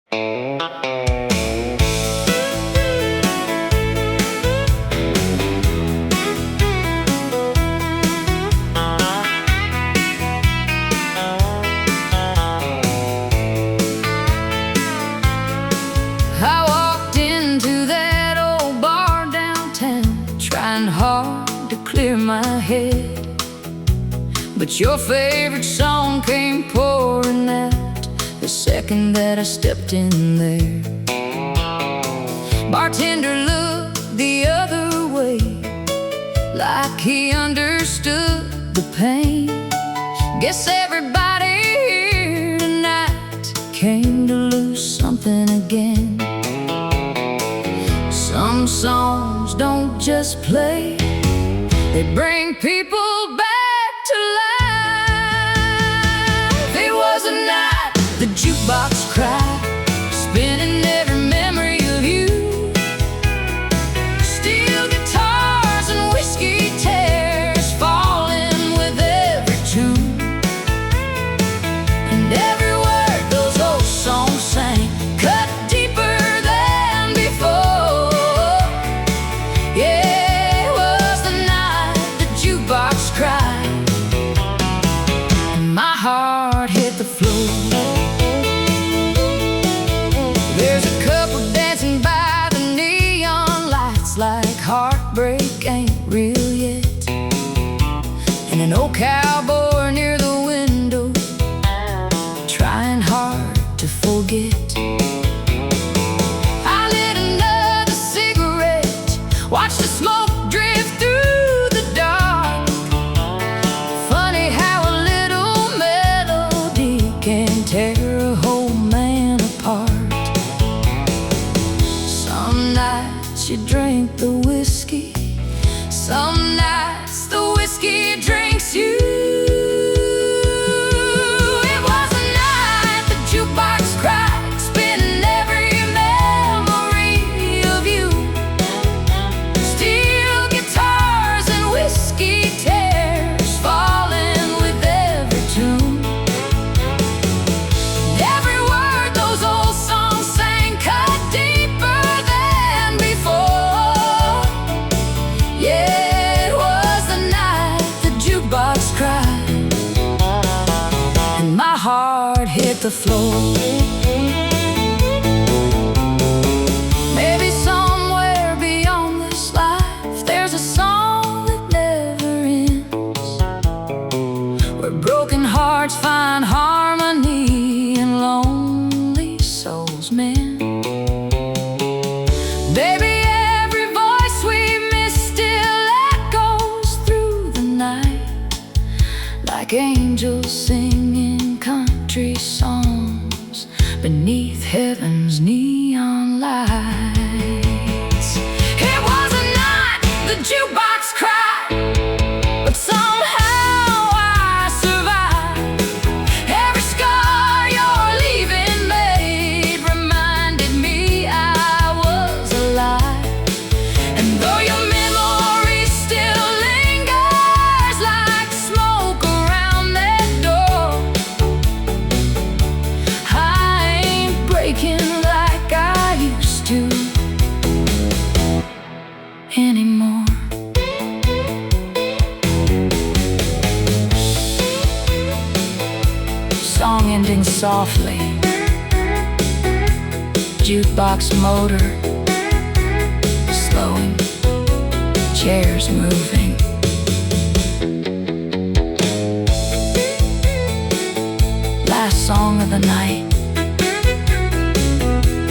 I walked into that old bar downtown, trying hard to clear my head, but your favorite song came pouring out the second that I stepped in there. Bartender looked the other way, like he understood the pain. Guess everybody here tonight came to lose something again. Some songs don't just play, they bring people back to life. It was a night the jukebox cried, spinning every memory of you. Steel guitars and whiskey tears falling with every tune, and every word those old songs sang cut deeper than before. Yeah, it was the night the jukebox cried, and my heart hit the floor. There's a couple dancing by the neon lights, like heartbreak ain't real yet, and an old cowboy near the window, trying hard to forget. I lit another cigarette, watched the smoke drift through the dark. Funny how a little melody can tear a whole man apart. Some nights you drink the whiskey, some nights the whiskey drinks you. It was a night the jukebox cried, spinning every memory of you. Steel guitars and whiskey tears falling with every tune. Every word those old songs sang cut deeper than before. Yeah, it was the night the jukebox cried, and my heart hit the floor. Maybe somewhere beyond this life there's a song that never ends, where broken hearts find harmony and lonely souls mend. Baby, every voice we miss still echoes through the night, like angels singing country songs beneath heaven's neon lights. It was a night the jukebox cried, but somehow I survived. Every scar your leaving made reminded me I was alive. And though your memory still lingers like smoke around that door, I ain't breaking like I used to anymore. Song ending softly, jukebox motor slowing, chairs moving. Last song of the night.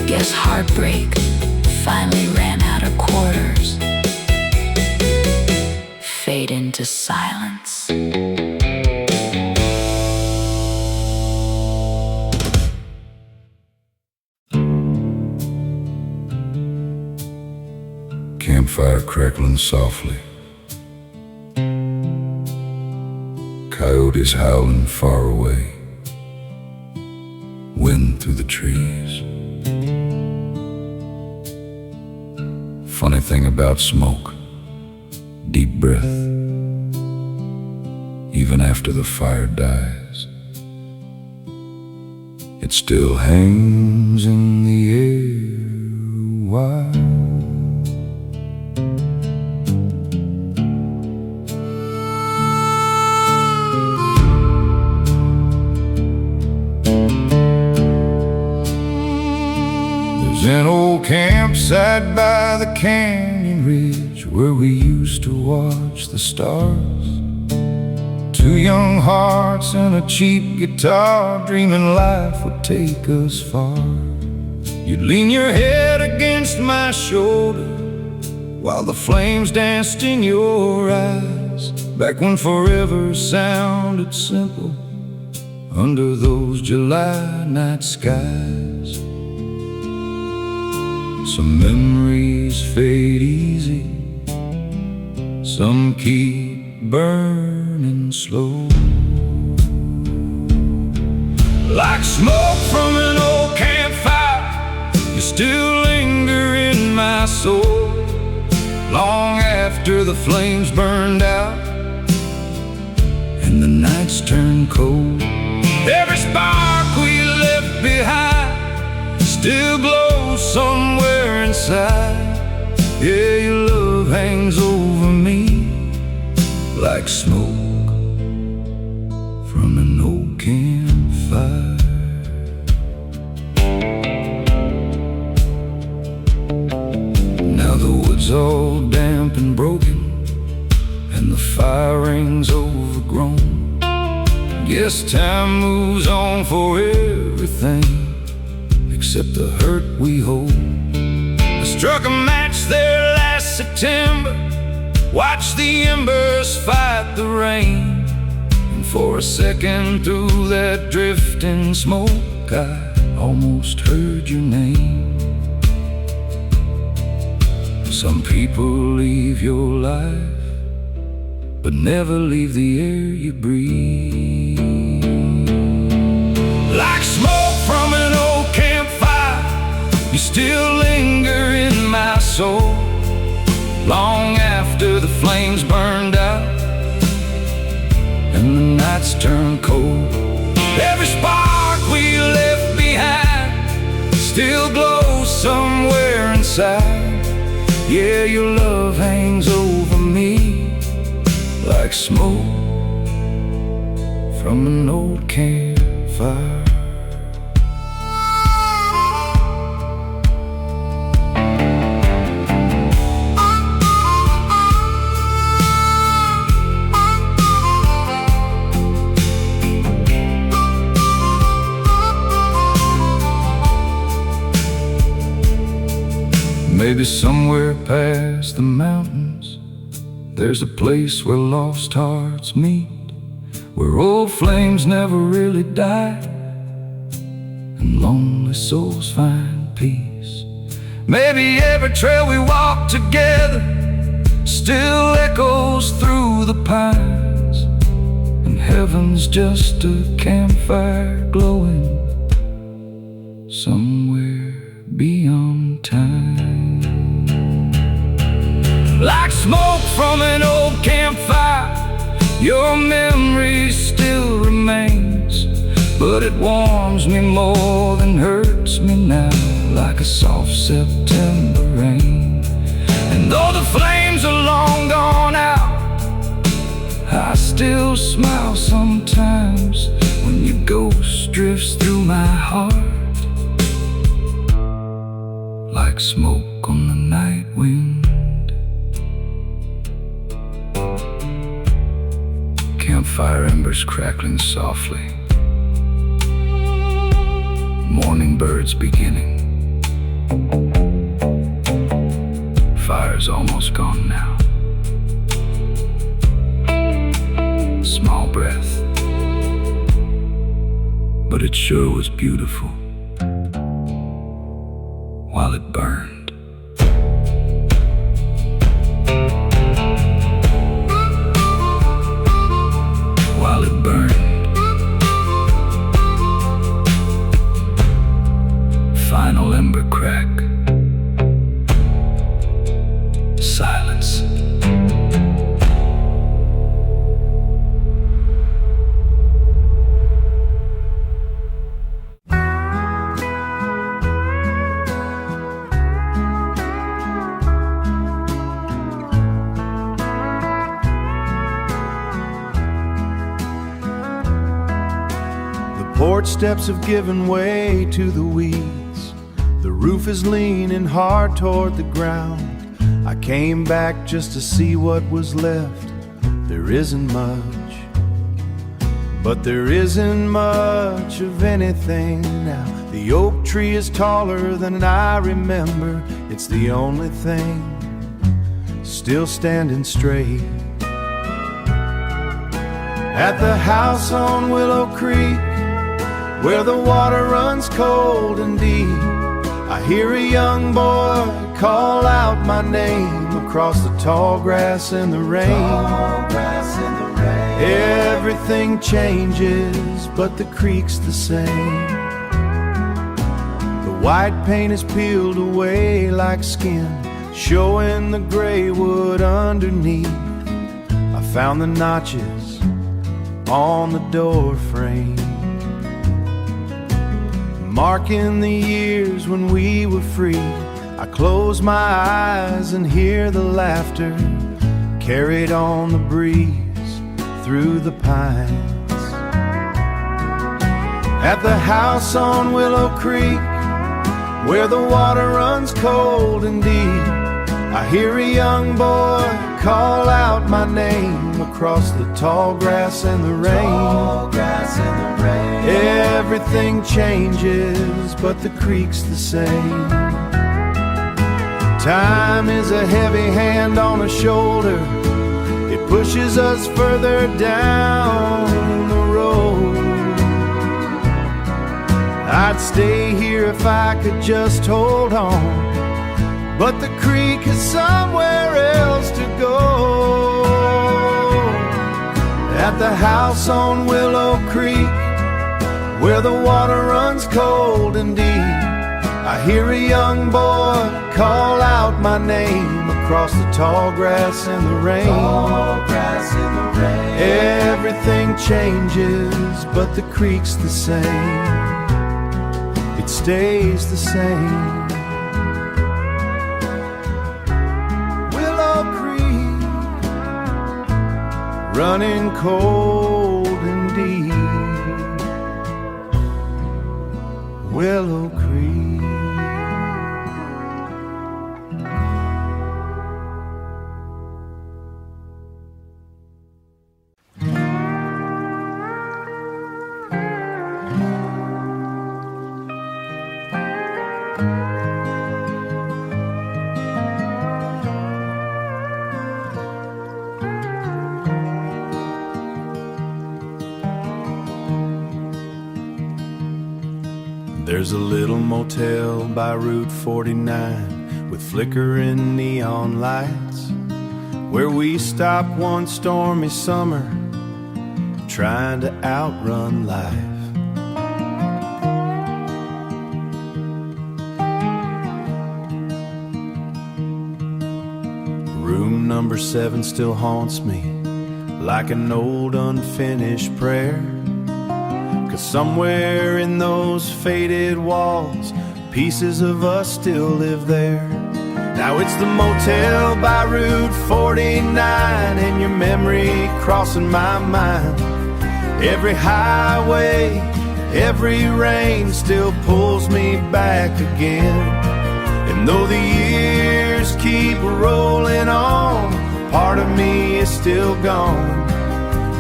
Guess heartbreak finally ran out of quarters. Fade into silence. Campfire crackling softly, coyotes howling far away, wind through the trees. Funny thing about smoke, deep breath, even after the fire dies, it still hangs in There's an old campsite by the canyon ridge where we used to watch the stars. Two young hearts and a cheap guitar, dreaming life would take us far. You'd lean your head against my shoulder while the flames danced in your eyes, back when forever sounded simple under those July night skies. Some memories fade easy, some keep burning slow, like smoke from an old campfire. You still linger in my soul, long after the flames burned out and the nights turned cold. Every spark we left behind still glows somewhere inside. Yeah, your love hangs over me like smoke from an old campfire. Now the wood's all damp and broken, and the fire ring's overgrown. Guess time moves on for everything except the hurt we hold. I struck a match there last September, watched the embers fight the rain, and for a second through that drifting smoke I almost heard your name. Some people leave your life but never leave the air you breathe. Like smoke from an old campfire, you still linger in my soul, long after the flames burned out and the nights turned cold. Every spark we left behind still glows somewhere inside. Yeah, your love hangs over me like smoke from an old campfire. Maybe somewhere past the mountains there's a place where lost hearts meet, where old flames never really die and lonely souls find peace. Maybe every trail we walk together still echoes through the pines, and heaven's just a campfire glowing somewhere beyond time. Like smoke from an old campfire, your memory still remains, but it warms me more than hurts me now, like a soft September rain. And though the flames are long gone out, I still smile sometimes when your ghost drifts through my heart, like smoke on the night wind. Campfire embers crackling softly, morning birds beginning. Fire's almost gone now. Small breath, but it sure was beautiful while it burned. While it burned. Final ember crack. Silence. Porch steps have given way to the weeds. The roof is leaning hard toward the ground. I came back just to see what was left. There isn't much, but there isn't much of anything now. The oak tree is taller than I remember. It's the only thing still standing straight. At the house on Willow Creek, where the water runs cold and deep, I hear a young boy call out my name across the tall grass in the rain. Everything changes, but the creek's the same. The white paint is peeled away like skin, showing the gray wood underneath. I found the notches on the door frame, marking the years when we were free. I close my eyes and hear the laughter carried on the breeze through the pines. At the house on Willow Creek, where the water runs cold and deep, I hear a young boy call out my name across the tall grass in the rain. Everything changes, but the creek's the same. Time is a heavy hand on a shoulder. It pushes us further down the road. I'd stay here if I could just hold on, but the creek is somewhere else to go. At the house on Willow Creek, where the water runs cold and deep, I hear a young boy call out my name across the tall grass in the rain. Everything changes, but the creek's the same. It stays the same. Willow Creek, running cold and deep. Willow Creek. There's a little motel by Route 49 with flickering neon lights, where we stopped one stormy summer trying to outrun life. Room number 7 still haunts me like an old unfinished prayer, 'cause somewhere in those faded walls, pieces of us still live there. Now it's the motel by Route 49, and your memory crossing my mind. Every highway, every rain still pulls me back again. And though the years keep rolling on, part of me is still gone.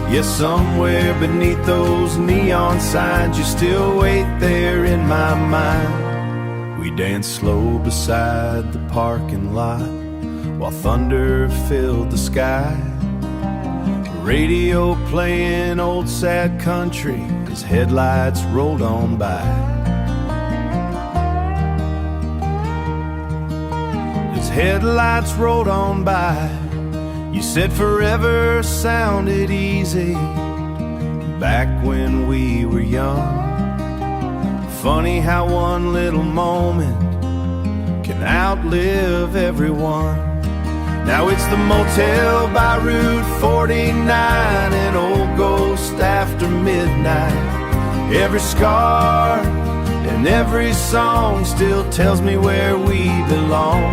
Yes, somewhere beneath those neon signs, you still wait there in my mind. We danced slow beside the parking lot while thunder filled the sky. Radio playing old sad country as headlights rolled on by. As headlights rolled on by, you said forever sounded easy back when we were young. Funny how one little moment can outlive everyone. Now it's the motel by Route 49, an old ghost after midnight. Every scar and every song still tells me where we belong.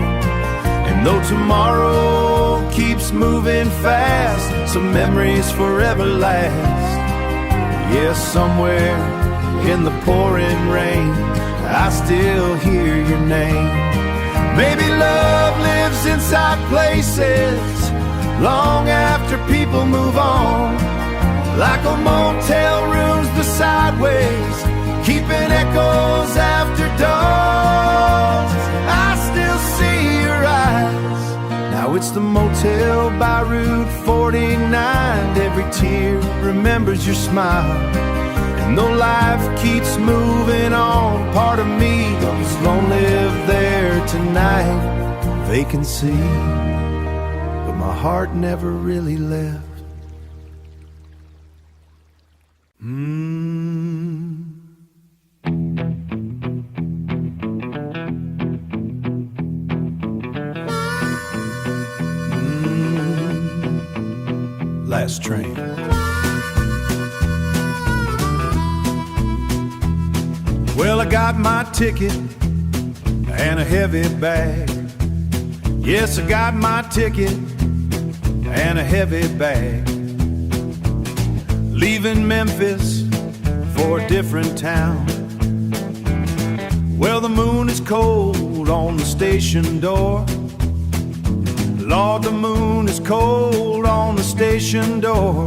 And though tomorrow keeps moving fast, some memories forever last. Yes, somewhere in the pouring rain, I still hear your name. Maybe love lives inside places long after people move on, like a motel rooms beside ways, keeping echoes after dawn. I still see your eyes. Now it's the motel by Route 49. Every tear remembers your smile. And though life keeps moving on, part of me goes long live there tonight. Vacancy, but my heart never really left. Last train. Well, I got my ticket and a heavy bag. Yes, I got my ticket and a heavy bag. Leaving Memphis for a different town. Well, the moon is cold on the station door. Lord, the moon is cold on the station door.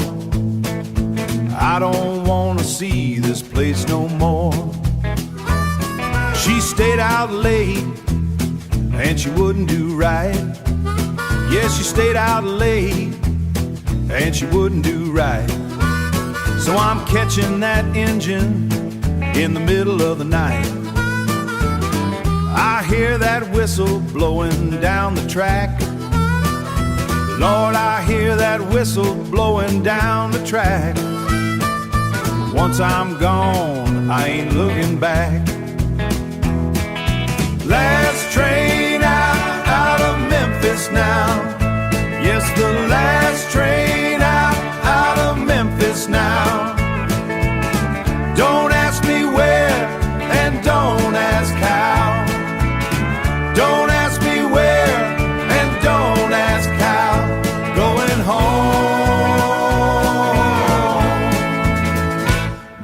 I don't want to see this place no more. She stayed out late, and she wouldn't do right. Yes, she stayed out late, and she wouldn't do right. So I'm catching that engine in the middle of the night. I hear that whistle blowing down the track. Lord, I hear that whistle blowing down the track. Once I'm gone, I ain't looking back. Last train out of Memphis now. Yes, the last train out of Memphis now. Don't ask me where and don't ask how. Don't ask me where and don't ask how. Going home,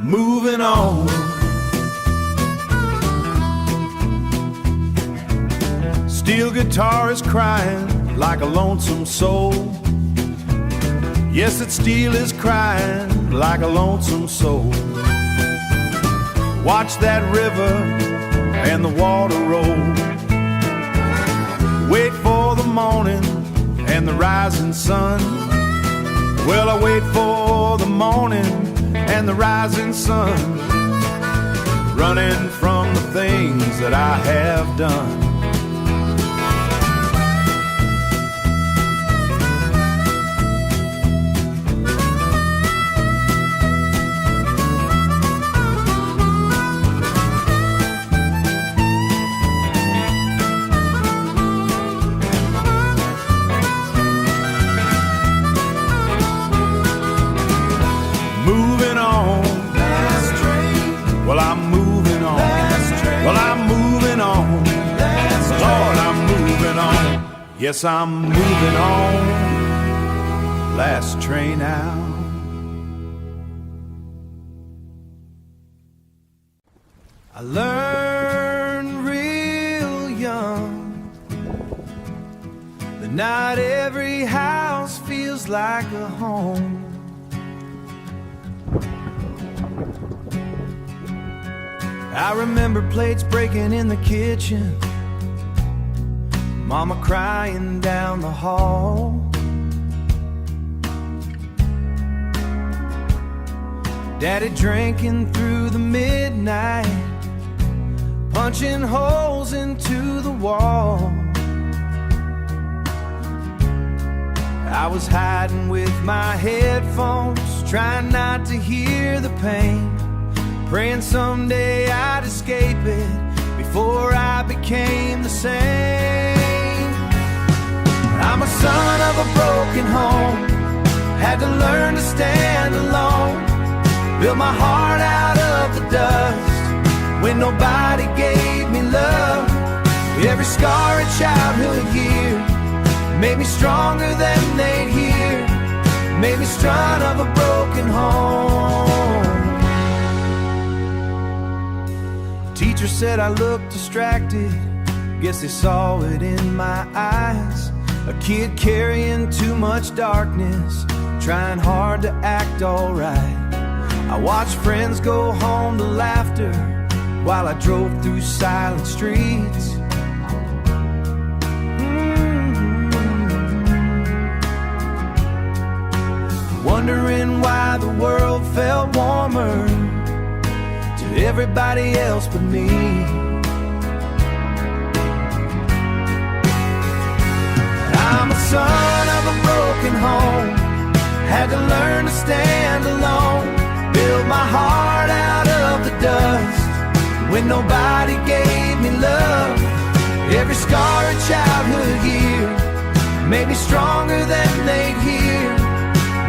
moving on. Steel guitar is crying like a lonesome soul. Yes, that steel is crying like a lonesome soul. Watch that river and the water roll. Wait for the morning and the rising sun. Well, I wait for the morning and the rising sun. Running from the things that I have done. Well, I'm moving on. Well, I'm moving on. Lord, I'm moving on. Yes, I'm moving on. Last train out. I learned real young that not every house feels like a home. I remember plates breaking in the kitchen, Mama crying down the hall. Daddy drinking through the midnight, punching holes into the wall. I was hiding with my headphones, trying not to hear the pain, praying someday I'd escape it before I became the same. I'm a son of a broken home, had to learn to stand alone. Built my heart out of the dust when nobody gave me love. Every scar a childhood year made me stronger than they'd hear, made me son of a broken home. Teacher said I looked distracted, guess they saw it in my eyes. A kid carrying too much darkness, trying hard to act alright. I watched friends go home to laughter while I drove through silent streets. Wondering why the world felt warmer to everybody else but me. I'm a son of a broken home, had to learn to stand alone, build my heart out of the dust when nobody gave me love. Every scar of childhood year made me stronger than they'd hear,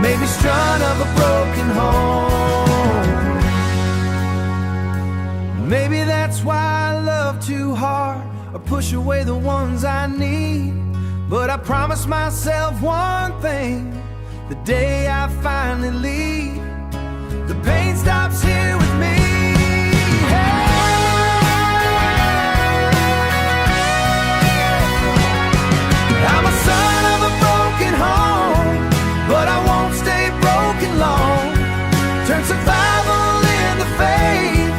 made me son of a broken home. Maybe that's why I love too hard, or push away the ones I need. But I promised myself one thing, the day I finally leave, the pain stops here with me. Hey. I'm a son of a broken home, but I won't stay broken long. Turn survival into faith.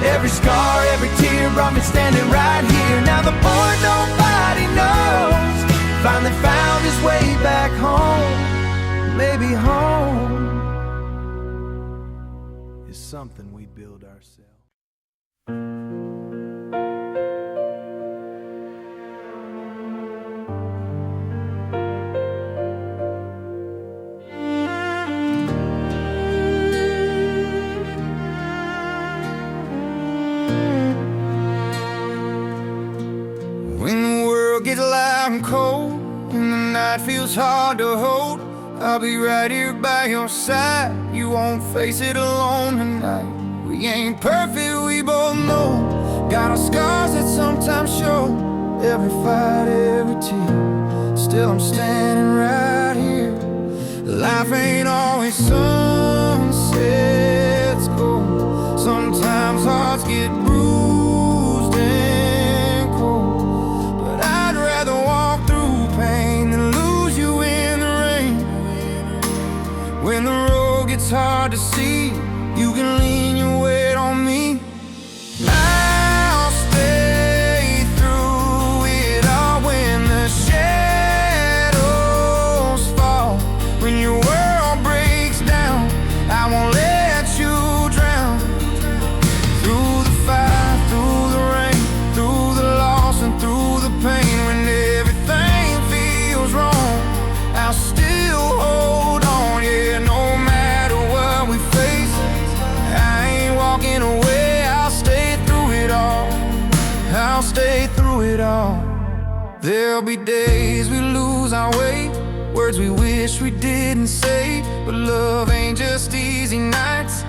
Every scar, every tear brought me standing right here. Now the boy nobody knows finally found his way back home. Maybe home is something we build ourselves. When the world gets loud and cold and the night feels hard to hold, I'll be right here by your side. You won't face it alone tonight. We ain't perfect, we both know. Got our scars that sometimes show. Every fight, every tear, still I'm standing right here. Life ain't always sunsets gold. Sometimes hearts get bruised and cold, but I'd rather walk through pain than lose you in the rain. When the road gets hard to see, you can lean your weight on me. I'll stay through it all when the shadows fall. When your world breaks down, I won't let you drown. Through the fire, through the rain, through the loss and through the pain. When everything feels wrong, I'll still hold on. Yeah, no matter what we face, I ain't walking away. I'll stay through it all. I'll stay through it all. There'll be days we lose our way, words we wish we didn't say. But love ain't just easy nights,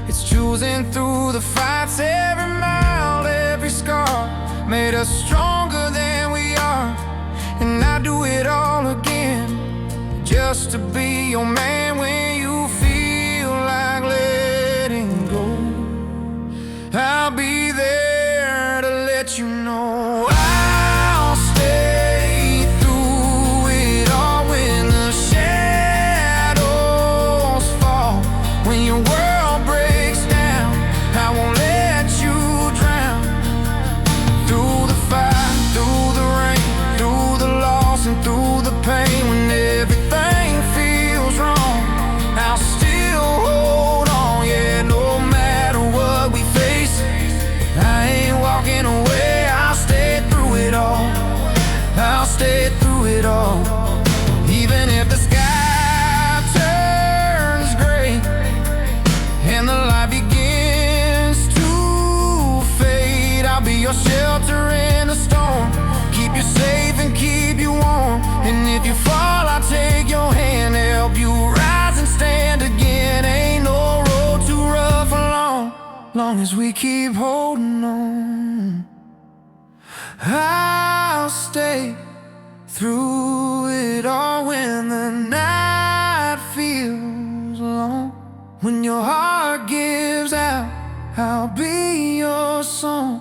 it's choosing through the fights. Every mile, every scar made us stronger than we are. And I do it all again, just to be your man when you feel like letting go. I'll be there to let you know. I'll stay through it all when the shadows fall. When your world breaks down, I won't let you drown. Through the fire, through the rain, through the loss and through the pain. When everything feels wrong, I'll still hold on. Yeah, no matter what we face, I ain't walking away. I'll stay through it all. I'll stay through it all. Even if the sky turns gray and the light begins to fade, I'll be your shelter in the storm, keep you safe and keep you warm. And if you fall, I'll take your hand, help you rise and stand again. Ain't no road too rough or long as we keep holding on. I'll stay through it all when the night feels long. When your heart gives out, I'll be your song.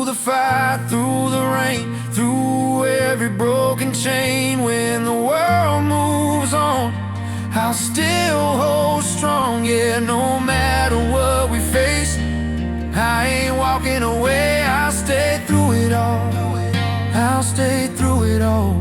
through the fire, through the rain, through every broken chain. When the world moves on, I'll still hold strong. Yeah, no matter what we face, I ain't walking away. I'll stay through it all. I'll stay through it all.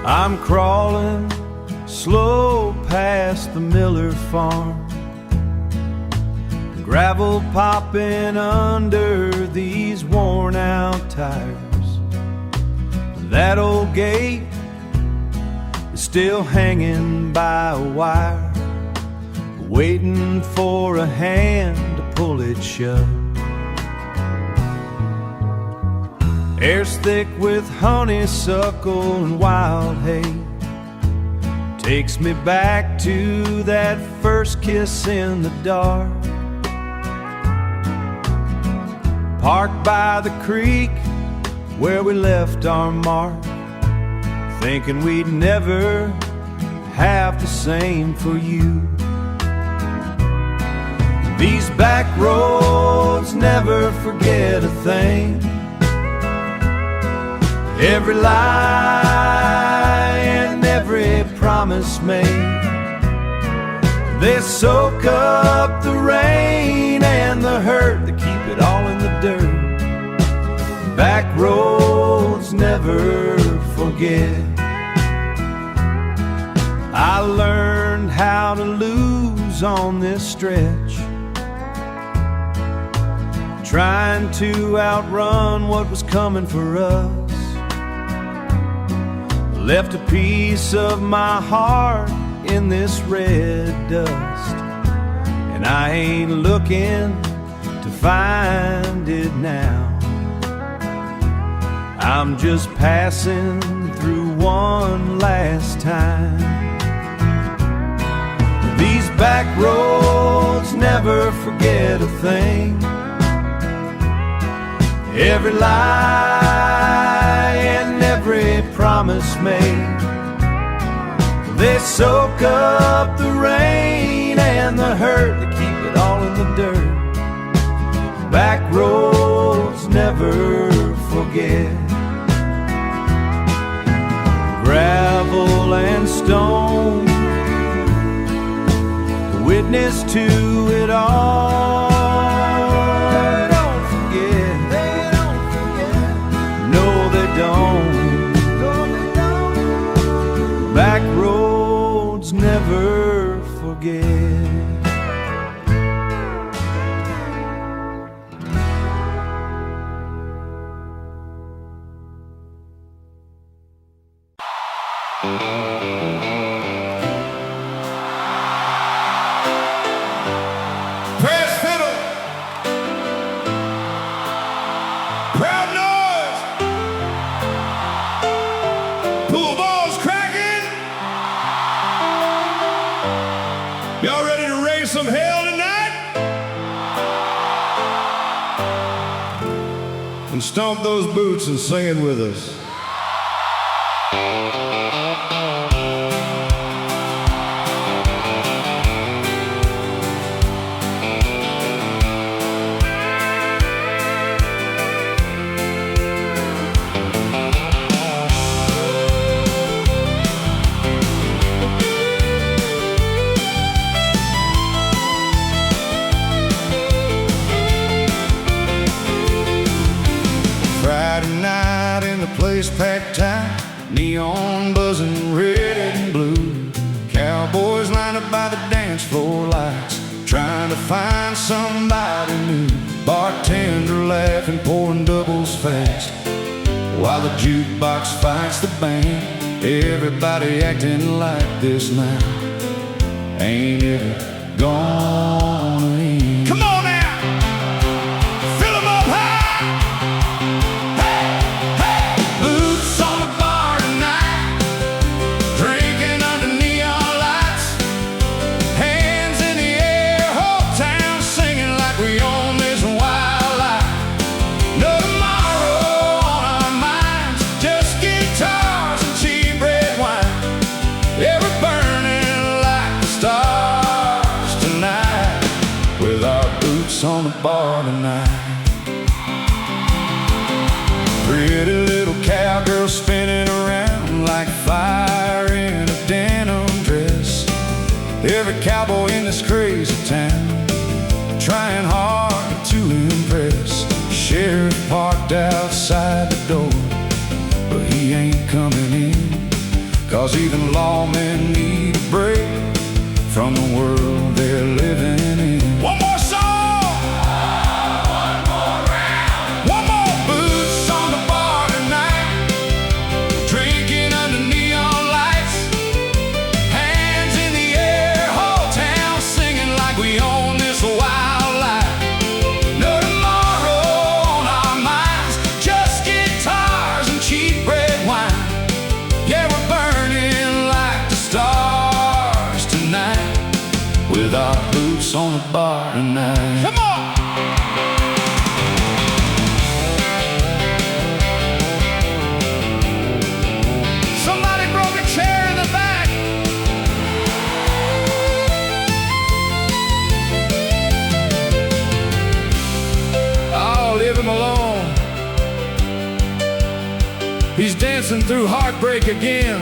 I'm crawling slow past the Miller farm, gravel popping under these worn out tires. That old gate is still hanging by a wire, waiting for a hand to pull it shut. Air's thick with honeysuckle and wild hay, takes me back to that first kiss in the dark. Parked by the creek where we left our mark, thinking we'd never have the same for you. These back roads never forget a thing. Every lie and every promise made, they soak up the rain and the hurt, they keep it all in the dirt. Back roads never forget. I learned how to lose on this stretch, trying to outrun what was coming for us. Left a piece of my heart in this red dust, and I ain't looking to find it now. I'm just passing through one last time. These back roads never forget a thing. Every lie and every promise made, they soak up the rain and the hurt, they keep it all in the dirt. Back roads never forget. Gravel and stone, witness to it all. Back roads never forget. Press fiddle, proud noise, pool balls cracking. Y'all ready to raise some hell tonight? And stomp those boots and sing it with us. Place packed tight, neon buzzing red and blue. Cowboys lined up by the dance floor lights, trying trying to find somebody new. Bartender laughing, pouring doubles fast, while the jukebox fights the band. Everybody acting like this now. Ain't it gonna end? Come on now! Fill 'em up high! Hey, hey! Boots on the bar tonight, drinking under neon lights, hands in the air, whole town singing like we own this wild life. No tomorrow on our minds, just guitars and cheap red wine. Yeah, we're burning like the stars tonight, with our boots on the bar tonight. Pretty little cowgirl spinning around like fire in a denim dress. Every cowboy in this crazy town trying hard to impress. Sheriff parked outside the door, but he ain't coming in, 'cause even lawmen need a break from the world they're living in. One more song! One more round! One more! Boots on the bar tonight, drinking under neon lights, hands in the air, whole town singing like we own this wild life. No tomorrow on our minds, just guitars and cheap red wine. Yeah, we're burning like the stars tonight, with our boots on the bar tonight. Come on! Somebody broke a chair in the back. Oh, leave him alone. He's dancing through heartbreak again.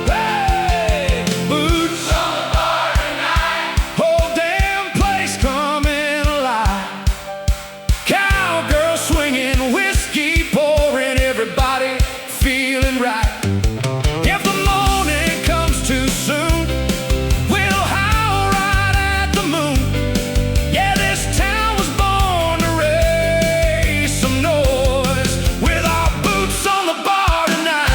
Hey! Boots on the bar tonight, whole damn place coming alive. Cowgirl swinging, whiskey pouring, everybody feeling right. If the morning comes too soon, we'll howl right at the moon. Yeah, this town was born to raise some noise, with our boots on the bar tonight.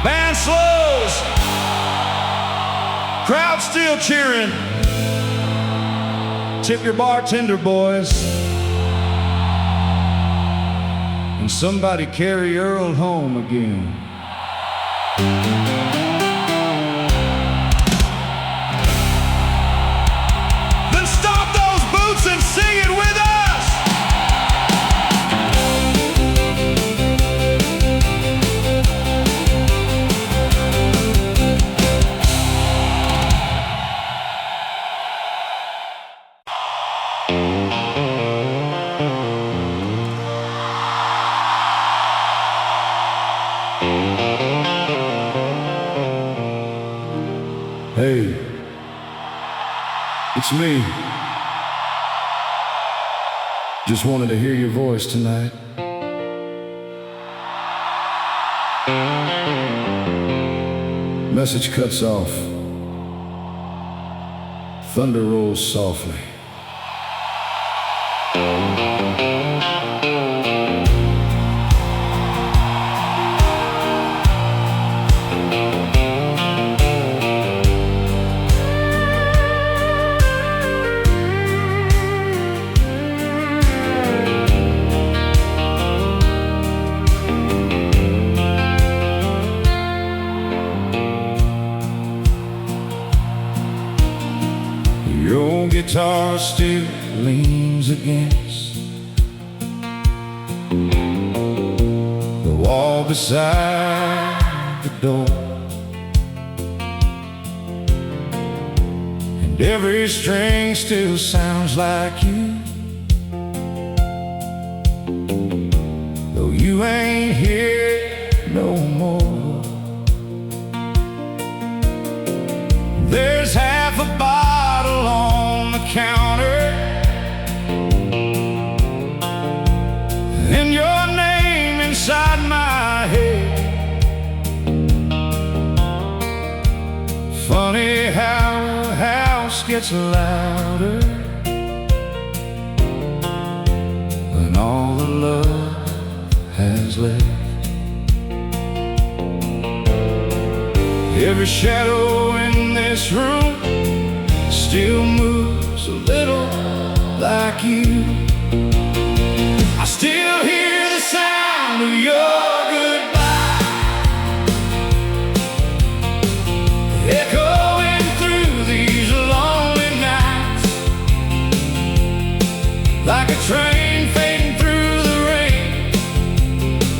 Band slows, crowd still cheering. Tip your bartender, boys, and somebody carry Earl home again. Then stomp those boots and sing it with us. Hey, it's me. Just wanted to hear your voice tonight. Message cuts off. Thunder rolls softly. Your guitar still leans against the wall beside the door, and every string still sounds like you, though you ain't here no more. There's gets louder when all the love has left. Every shadow in this room still moves a little like you. I still hear the sound of your goodbye echoing through these lonely nights, like a train fading through the rain,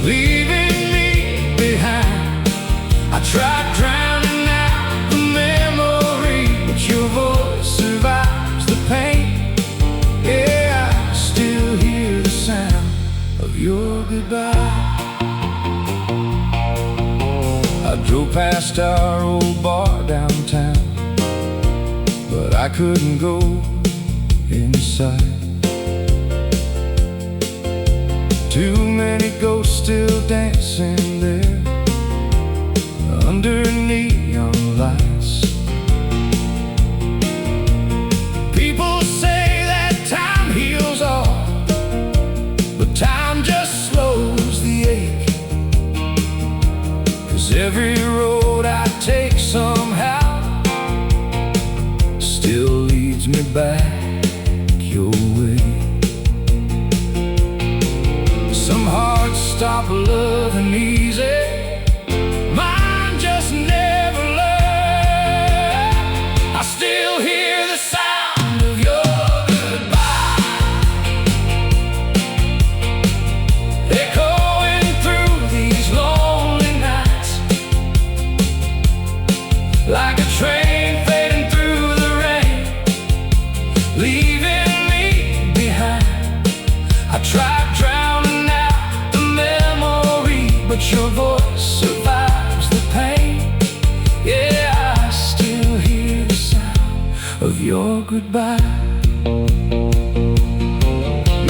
leaving me behind. I tried drowning out the memory, but your voice survives the pain. Yeah, I still hear the sound of your goodbye. I drove past our old bar downtown, but I couldn't go inside. Too many ghosts still dancing there under neon lights. People say that time heals all, but time just slows the ache. 'Cause every road I take somehow still leads me back your way. Some hearts stop loving easy, mine just never learn. I still hear the sound of your goodbye echoing through these lonely nights, like a train fading through the rain, leaving me behind. I tried drowning out the memory, but your voice survives the pain. Yeah, I still hear the sound of your goodbye.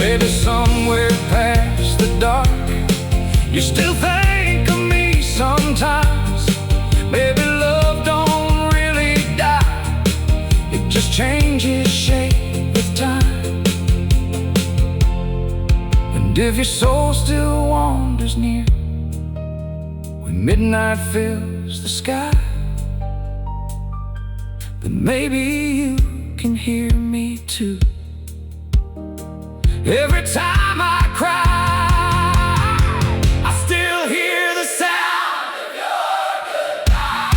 Maybe somewhere past the dark you still think of me sometimes. Maybe love don't really die, it just changes shape with time. And if your soul still wanders near when midnight fills the sky, then maybe you can hear me too. Every time I cry, I still hear the sound of your goodbye.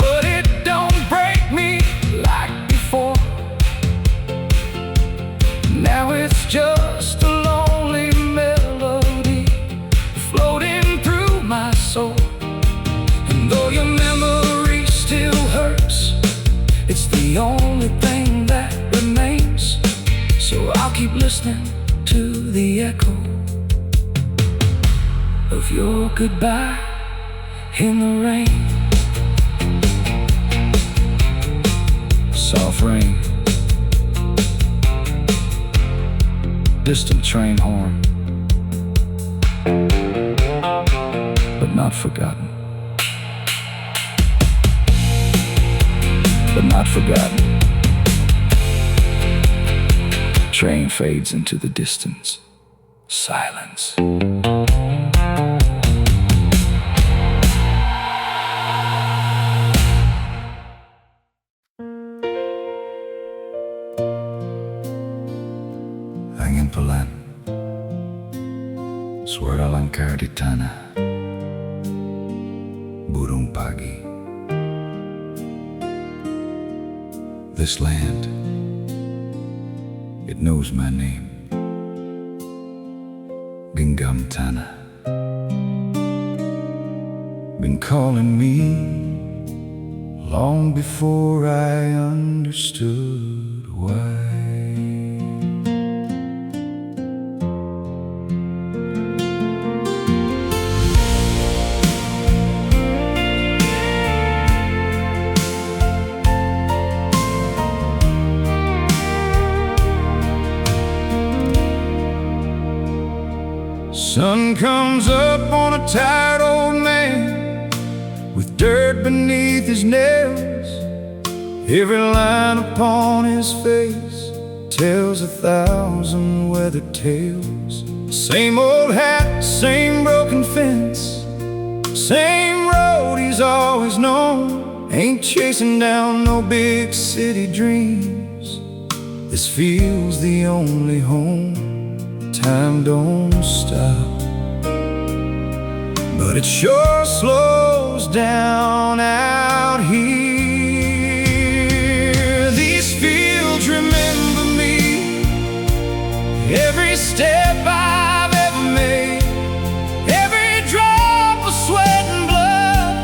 But it don't break me like before. Now it's just a lonely melody floating through my soul. And though your memory still hurts, it's the only thing that remains. So I'll keep listening to the echo of your goodbye in the rain. Soft rain, distant train horn, but not forgotten. But not forgotten. Train fades into the distance. Silence. Angin pelan, suara langkah di tanah, burung pagi. This land, it knows my name, Genggam Tanah. Been calling me long before I understood why. Sun comes up on a tired old man with dirt beneath his nails. Every line upon his face tells 1,000 weathered tales. Same old hat, same broken fence, same road he's always known. Ain't chasing down no big city dreams. This feels the only home. Time don't stop, but it sure slows down out here. These fields remember me, every step I've ever made, every drop of sweat and blood,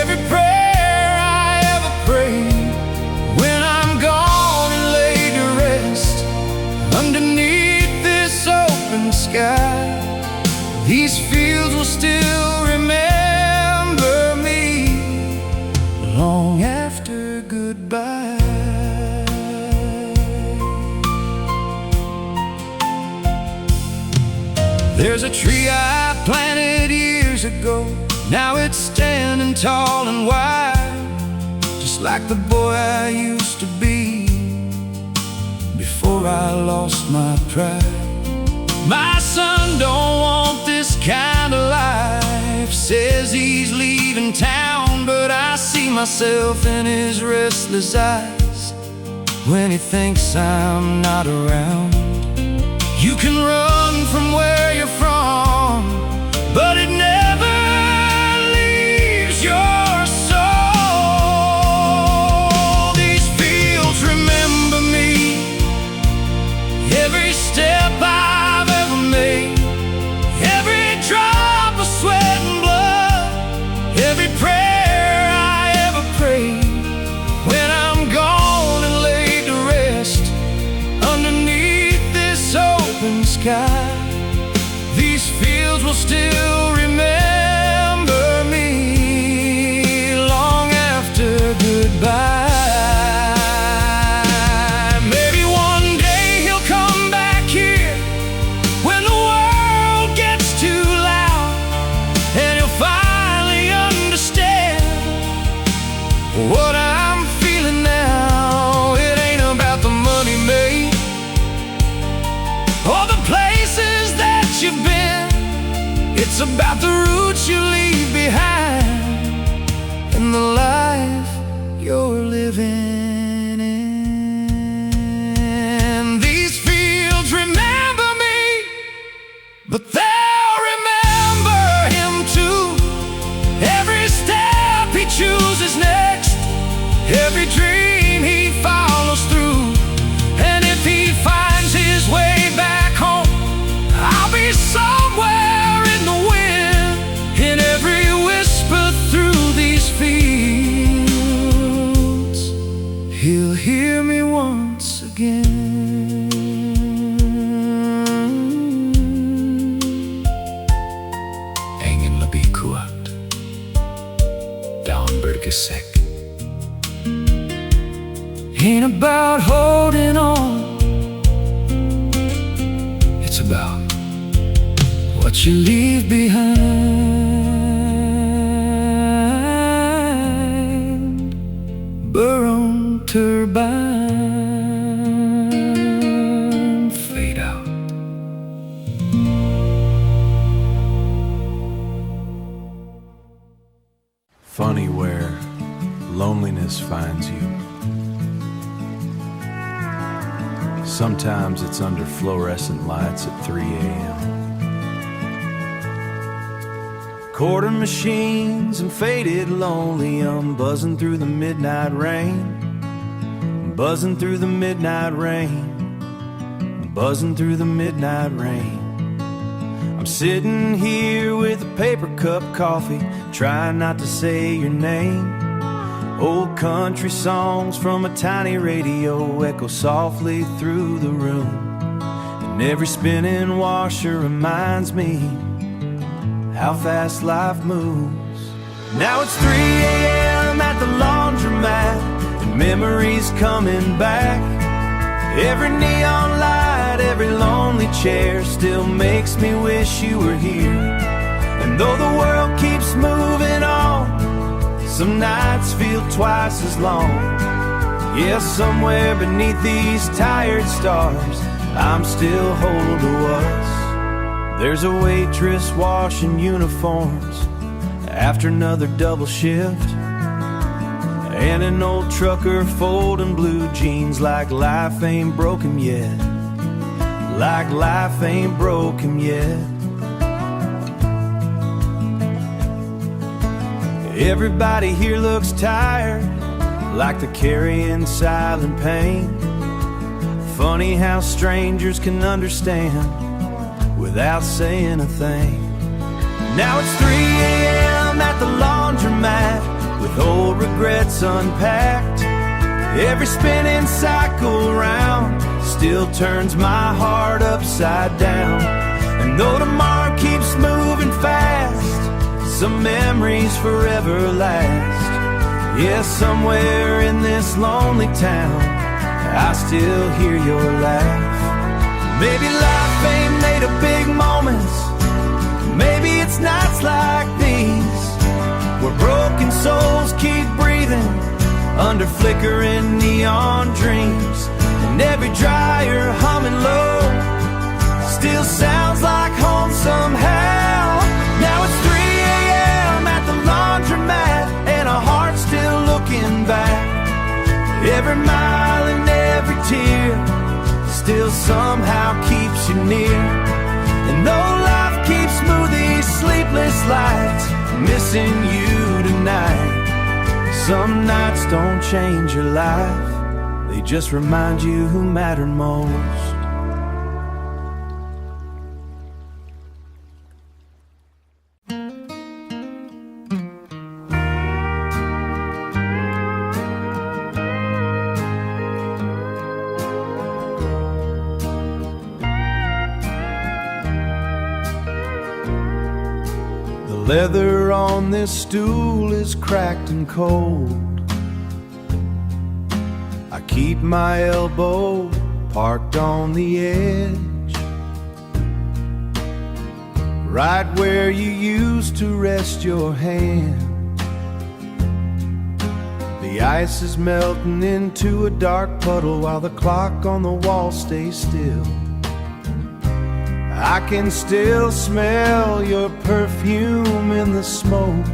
every prayer I ever prayed. When I'm gone and laid to rest underneath this open sky, these fields will still remember me long after goodbye. There's a tree I planted years ago. Now it's standing tall and wide, just like the boy I used to be before I lost my pride. My son don't want this kind of life, says he's leaving town, but I see myself in his restless eyes when he thinks I'm not around. You can run from where you're from, but it never leaves your soul. These fields remember me, every step I've ever made, every drop of sweat and blood, every prayer I ever prayed. When I'm gone and laid to rest underneath this open sky, these fields will still remember me long after goodbye. Maybe one day he'll come back here when the world gets too loud, and he'll finally understand what I'm feeling now. It ain't about the money made or the places that you've been. It's about the roots you leave behind and the life you're living in. These fields remember me, but they'll remember him too. Every step he chooses next, every dream he follows through. And if he finds his way back home, I'll be somewhere in the wind, in every whisper through these fields. He'll hear me once again. Ingen labi kuat, down bergesek. Ain't about holding on, it's about what you leave behind. Burn turbine, fade out. Funny where loneliness finds you. Sometimes it's under fluorescent lights at 3 a.m. Quarter machines and faded lonely. I'm buzzing through the midnight rain, buzzing through the midnight rain, buzzing through the midnight rain. I'm sitting here with a paper cup coffee, trying not to say your name. Old country songs from a tiny radio echo softly through the room, and every spinning washer reminds me how fast life moves. Now it's 3 a.m. at the laundromat, and memories coming back. Every neon light, every lonely chair still makes me wish you were here. And though the world keeps moving on, Some nights feel twice as long. Yeah, somewhere beneath these tired stars, I'm still holding to us. There's a waitress washing uniforms after another double shift, and an old trucker folding blue jeans like life ain't broken yet. Like life ain't broken yet. Everybody here looks tired, like they're carrying silent pain. Funny how strangers can understand without saying a thing. Now it's 3 a.m. at the laundromat, with old regrets unpacked. Every spinning cycle round still turns my heart upside down. And though tomorrow keeps moving fast, some memories forever last. Yeah, somewhere in this lonely town, I still hear your laugh. Maybe life ain't made of big moments. Maybe it's nights like these, where broken souls keep breathing under flickering neon dreams. And every dryer humming low still sounds like home somehow. Now it's 3 a.m. at the laundromat, and a heart still looking back. Every mile and every tear still somehow keeps you near. And though life keeps smooth these sleepless lights, missing you tonight. Some nights don't change your life, they just remind you who mattered most. The leather on this stool is cracked and cold. I keep my elbow parked on the edge, right where you used to rest your hand. The ice is melting into a dark puddle while the clock on the wall stays still. I can still smell your perfume in the smoke.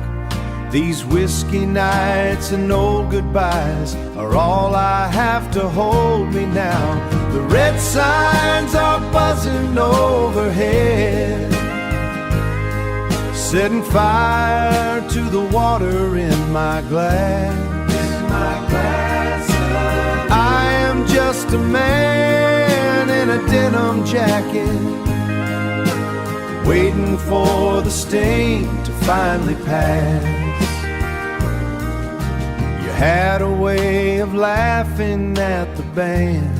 These whiskey nights and old goodbyes are all I have to hold me now. The red signs are buzzing overhead, setting fire to the water in my glass. I am just a man in a denim jacket, waiting for the stain to finally pass. You had a way of laughing at the band,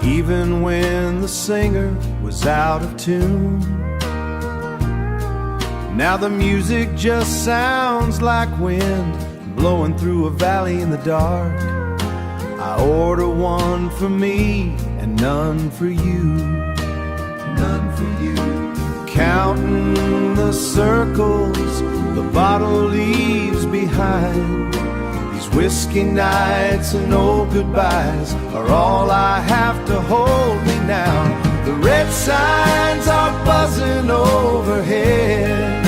even when the singer was out of tune. Now the music just sounds like wind blowing through a valley in the dark. I order one for me and none for you. None for you. Counting the circles the bottle leaves behind. These whiskey nights and old goodbyes are all I have to hold me now. The red signs are buzzing overhead,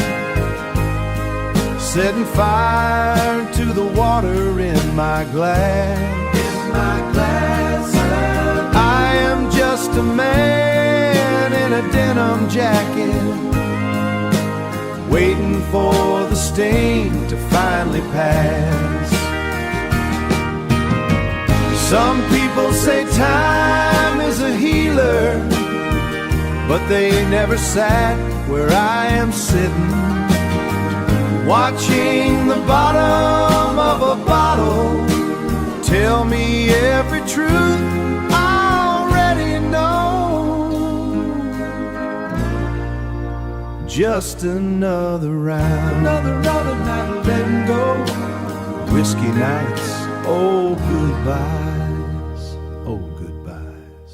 setting fire to the water in my glass. I am just a man in a denim jacket, waiting for the stain to finally pass. Some people say time is a healer, but they never sat where I am sitting, watching the bottom of a bottle tell me every truth I already know. Just another round, another night letting go. Whiskey nights, oh goodbyes, oh goodbyes.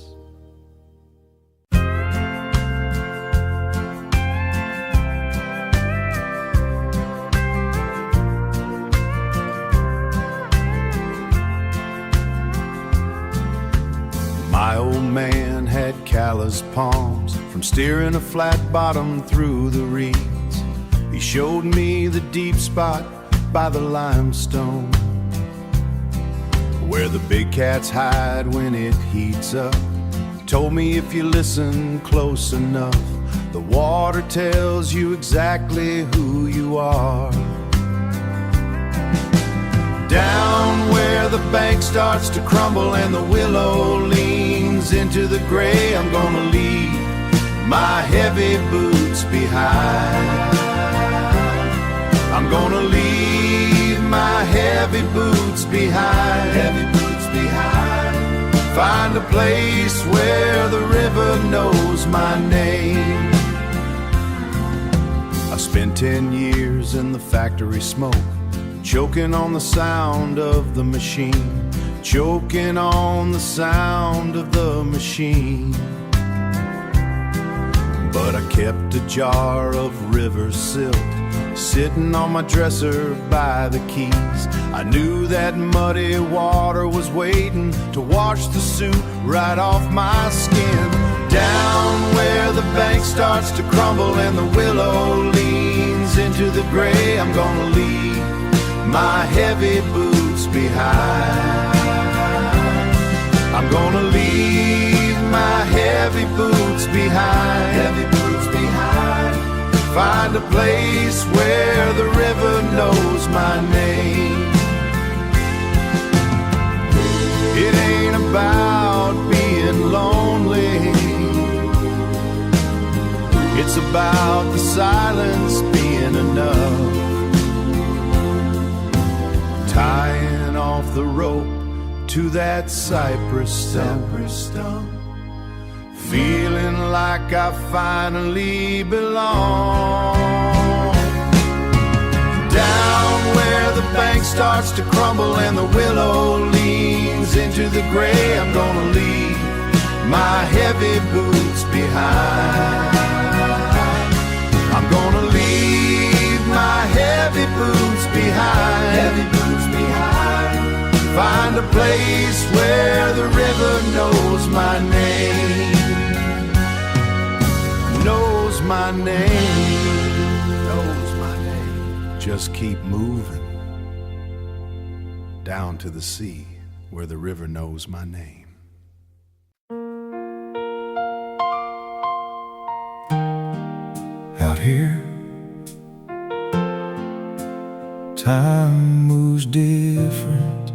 man had calloused palms from steering a flat bottom through the reeds. He showed me the deep spot by the limestone, where the big cats hide when it heats up. Told me if you listen close enough, the water tells you exactly who you are. Down where the bank starts to crumble and the willow leans into the gray, I'm gonna leave my heavy boots behind. I'm gonna leave my heavy boots behind. Heavy boots behind. Find a place where the river knows my name. I spent 10 years in the factory smoke, choking on the sound of the machine, choking on the sound of the machine. But I kept a jar of river silt sitting on my dresser by the keys. I knew that muddy water was waiting to wash the suit right off my skin. Down where the bank starts to crumble and the willow leans into the gray, I'm gonna leave my heavy boots behind. I'm gonna leave my heavy boots behind. Heavy boots behind. Find a place where the river knows my name. It ain't about being lonely, it's about the silence being enough. Tying off the rope to that cypress stump, feeling like I finally belong. Down where the bank starts to crumble and the willow leans into the gray, I'm gonna leave my heavy boots behind. I'm gonna leave my heavy boots behind. Heavy boots behind. Find a place where the river knows my name. Knows my name. Knows my name. Just keep moving down to the sea where the river knows my name. Out here, time moves different.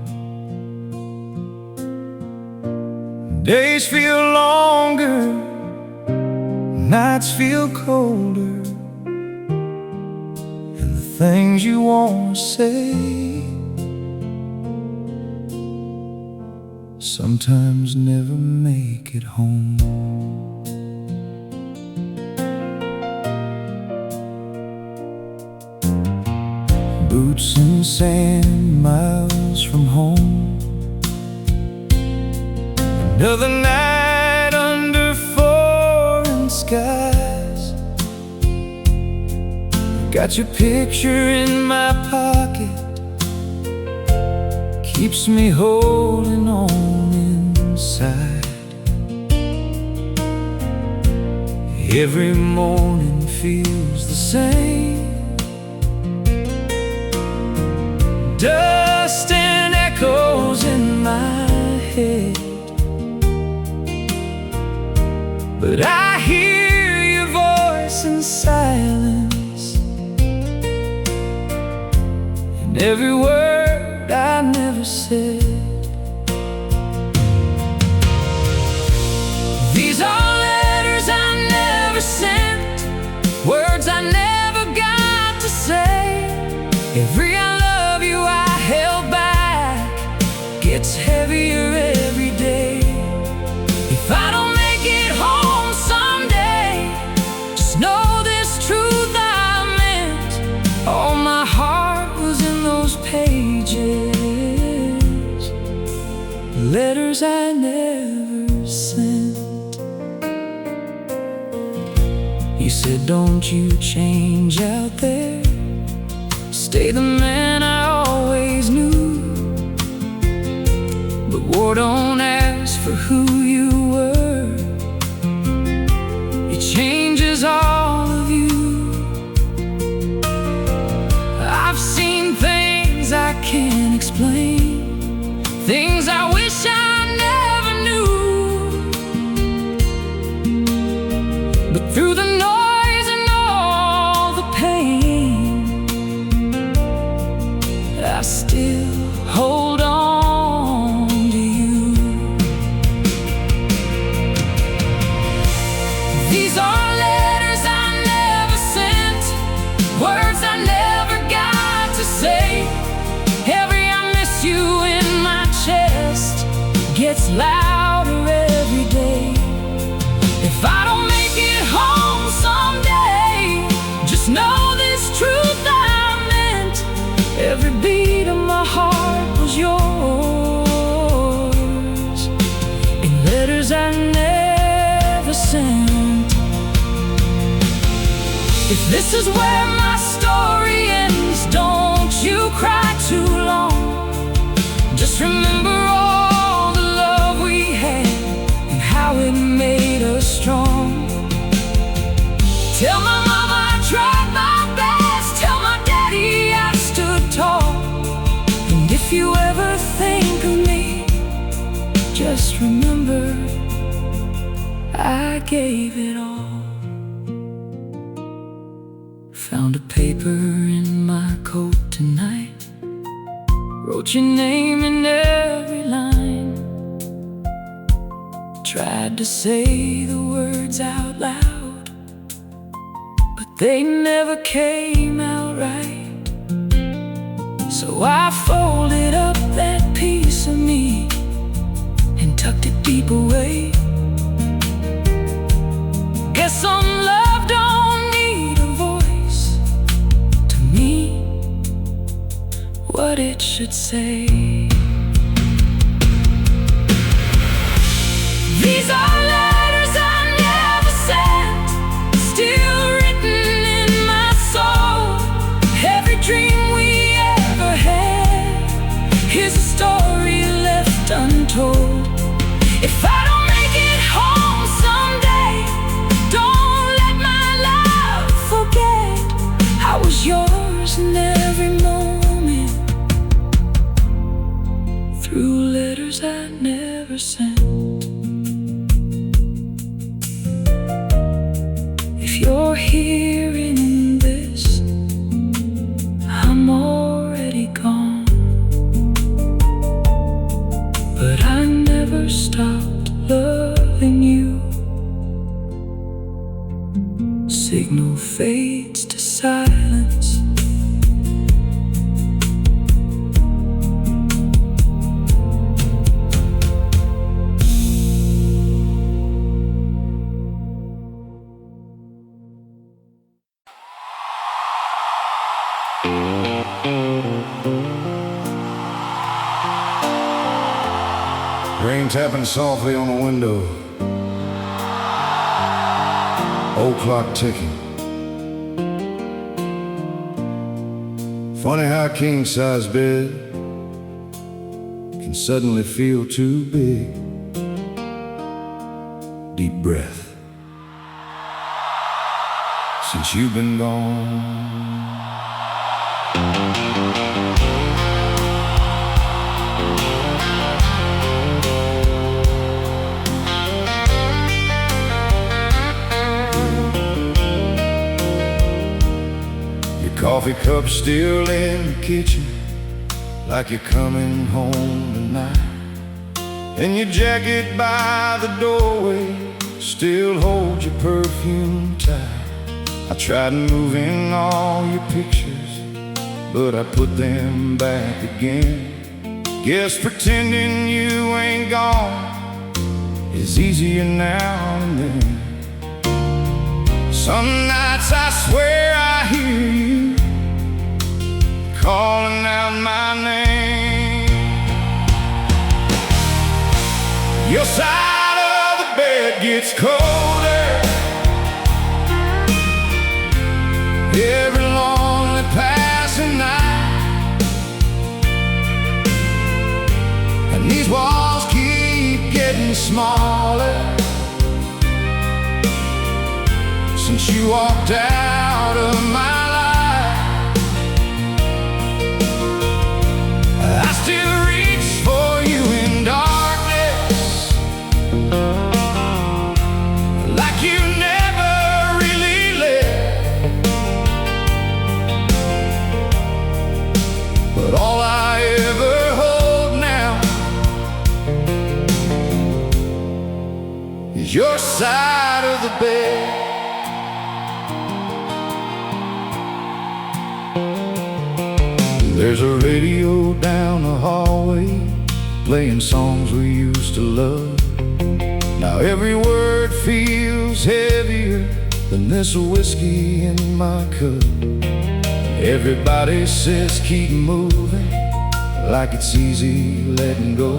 Days feel longer, nights feel colder, and the things you want to say sometimes never make it home. Boots in sand, miles from home. Another night under foreign skies. Got your picture in my pocket, keeps me holding on inside. Every morning feels the same. Dust and echoes in my head, but I hear your voice in silence, and every word I never said. These are letters I never sent, words I never got to say. Every I love you I held back gets heavier every day. If I don't make it home someday, just know this truth I meant. All my heart was in those pages, letters I never sent. He said, don't you change out there, stay the man I always knew. But war don't ask for who you were, things I wish I never knew. But through the noise and all the pain, I still hold on to you. These are letters I never sent, words I never got to say. Every I miss you in my chest gets louder every day. If I don't make it home someday, just know this truth I meant. Every beat of my heart was yours, in letters I never sent. If this is where my story ends, don't you cry too long. Just remember all the love we had and how it made us strong. Tell my mama I tried my best, tell my daddy I stood tall. And if you ever think of me, just remember I gave it all. Found a paper in my coat tonight, wrote your name in every line. Tried to say the words out loud, but they never came out right. So I folded up that piece of me and tucked it deep away. Guess some love don't need a voice to me, what it should say. These are letters I never sent, still written in my soul. Every dream we ever had, here's a story left untold. If I don't make it home someday, don't let my love forget I was yours in every moment, through letters I never sent. If you're hearing this, I'm already gone, but I never stopped loving you. Signal fades to silence. Rain tapping softly on the window, old clock ticking. Funny how a king-size bed can suddenly feel too big. Deep breath. Since you've been gone, coffee cup still in the kitchen, like you're coming home tonight. And your jacket by the doorway still holds your perfume tight. I tried moving all your pictures, but I put them back again. Guess pretending you ain't gone is easier now and then. Some nights I swear I hear you calling out my name. Your side of the bed gets colder every lonely passing night, and these walls keep getting smaller since you walked out of my life. I still reach for you side of the bed. There's a radio down the hallway playing songs we used to love. Now every word feels heavier than this whiskey in my cup. Everybody says keep moving, like it's easy letting go,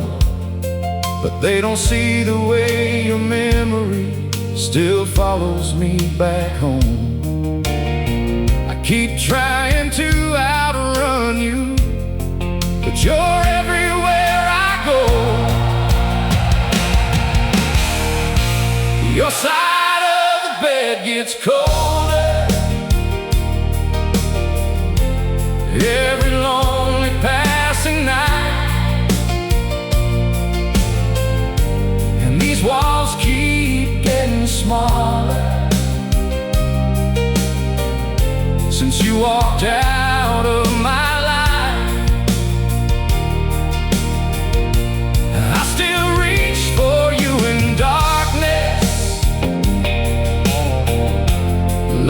but they don't see the way your memory still follows me back home. I keep trying to outrun you, but you're everywhere I go. Your side of the bed gets colder every lonely passing night, and these walls keep getting smaller since you walked out of my life. I still reach for you in darkness,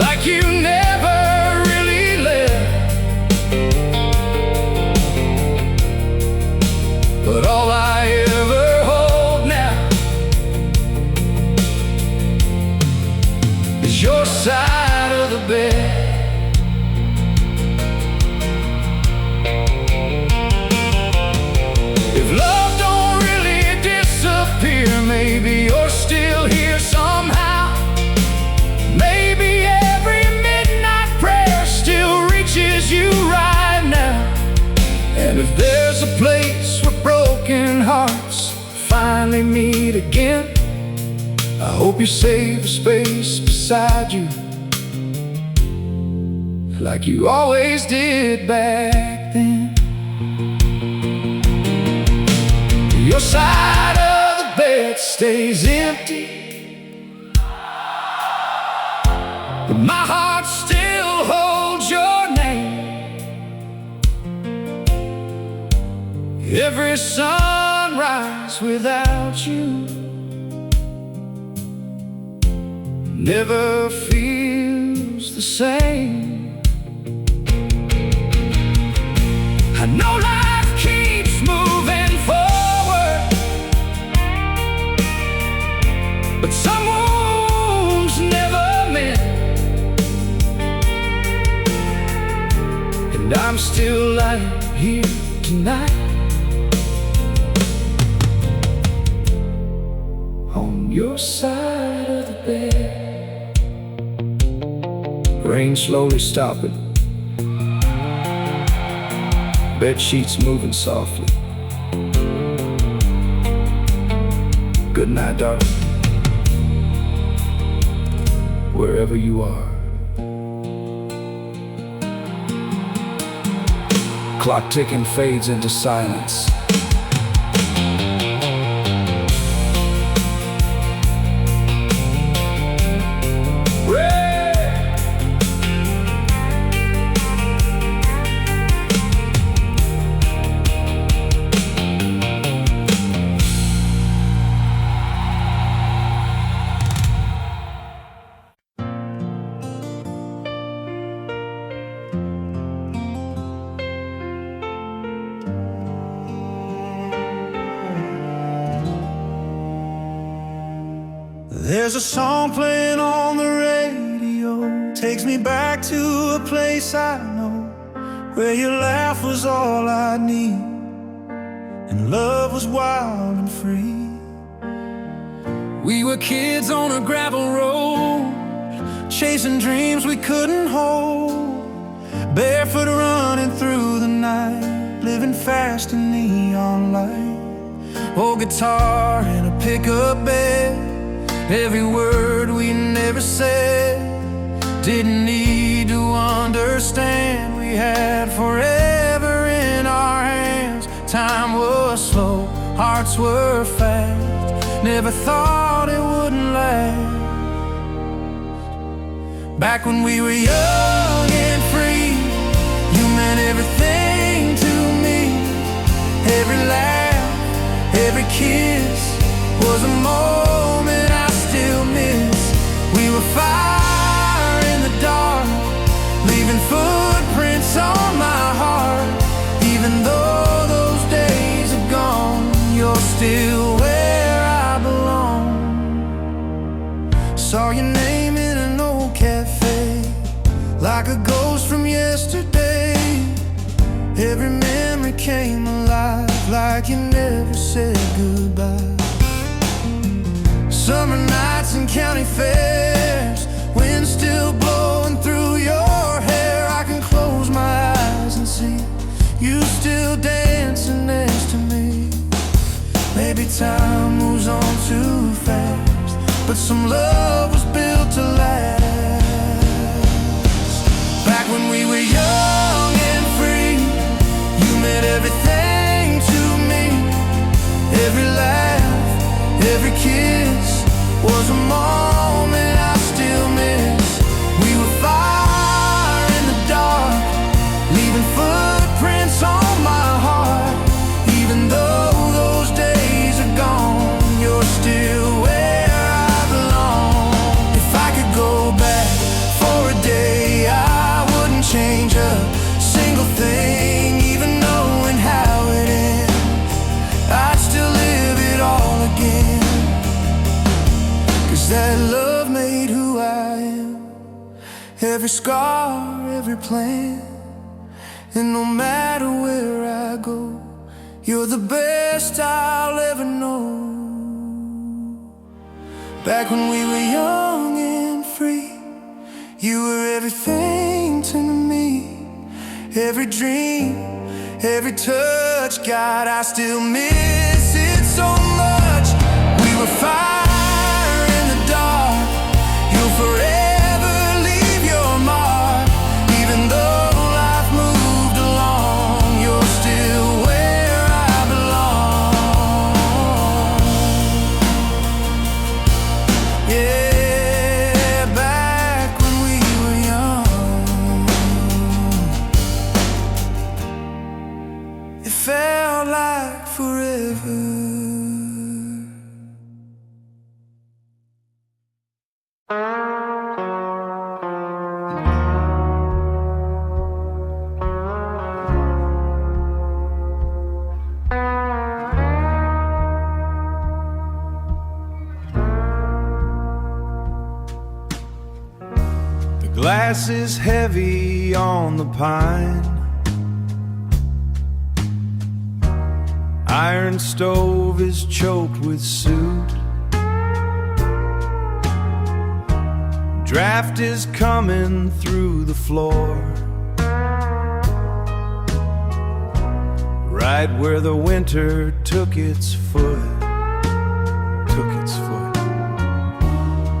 like you never really left. But all I ever hold now is your side of the bed. If love don't really disappear, maybe you're still here somehow. Maybe every midnight prayer still reaches you right now. And if there's a place where broken hearts finally meet again, I hope you save a space beside you, like you always did back then. Your side of the bed stays empty, but my heart still holds your name. Every sunrise without you never feels the same. I know life keeps moving forward, but some wounds never mend, and I'm still lying here tonight on your side of the bed. Rain slowly stopping, bed sheets moving softly. Good night, darling, wherever you are. Clock ticking fades into silence. There's a song playing on the radio, takes me back to a place I know, where your laugh was all I need, and love was wild and free. We were kids on a gravel road, chasing dreams we couldn't hold, barefoot running through the night, living fast in neon light. Old guitar and a pickup bed, every word we never said, didn't need to understand. We had forever in our hands. Time was slow, hearts were fast, never thought it wouldn't last. Back when we were young and free, you meant everything to me. Every laugh, every kiss was a moment I still miss. Every memory came alive like you never said goodbye. Summer nights and county fairs, wind still blowing through your hair. I can close my eyes and see you still dancing next to me. Maybe time moves on too fast, but some love was built to last. Back when we were young and free, you meant everything to me. Every laugh, every kiss was a moment I still miss. We were fire in the dark, leaving footprints on my heart. Even though those days are gone, you're still where I belong. If I could go back for a day, I wouldn't change a single thing. Even knowing how it ends, I'd still live it all again. 'Cause that love made who I am. Every scar, every plan, and no matter where I go, you're the best I'll ever know. Back when we were young and free, you were everything to me. Every dream, every touch, God, I still miss it so much. We were fire in the dark, you'll forever leave your mark. Even though life moved along, you're still where I belong. Yeah, back when we were young, it felt like forever. The glass is heavy on the pine, iron stove is choked with soot. Draft is coming through the floor, right where the winter took its foot.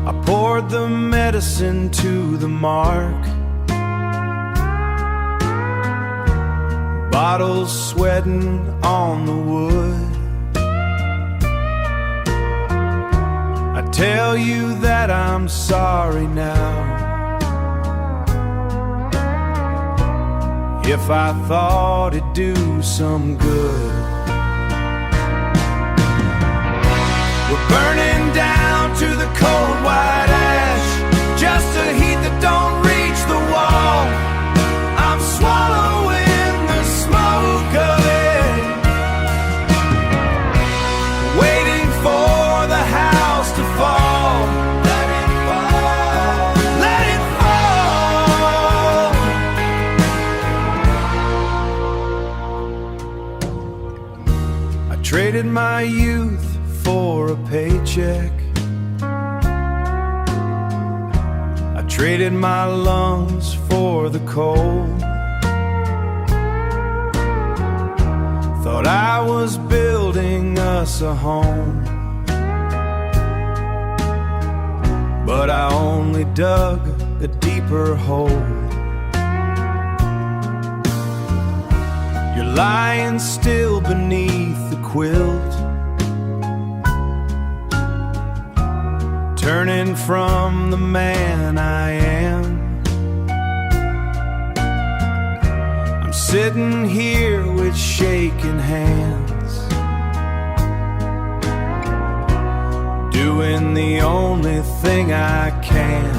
I poured the medicine to the mark, bottles sweating on the wood. I tell you that I'm sorry now, if I thought it'd do some good. We're burning down to the cold white ash, just a heat that don't reach the wall. I'm swallowing the smoke of it, waiting for the house to fall. Let it fall, let it fall. I traded my youth for a paycheck, I traded my lungs for the cold. Thought I was building us a home, but I only dug a deeper hole. You're lying still beneath the quilt, turning from the man I am. I'm sitting here with shaking hands, doing the only thing I can.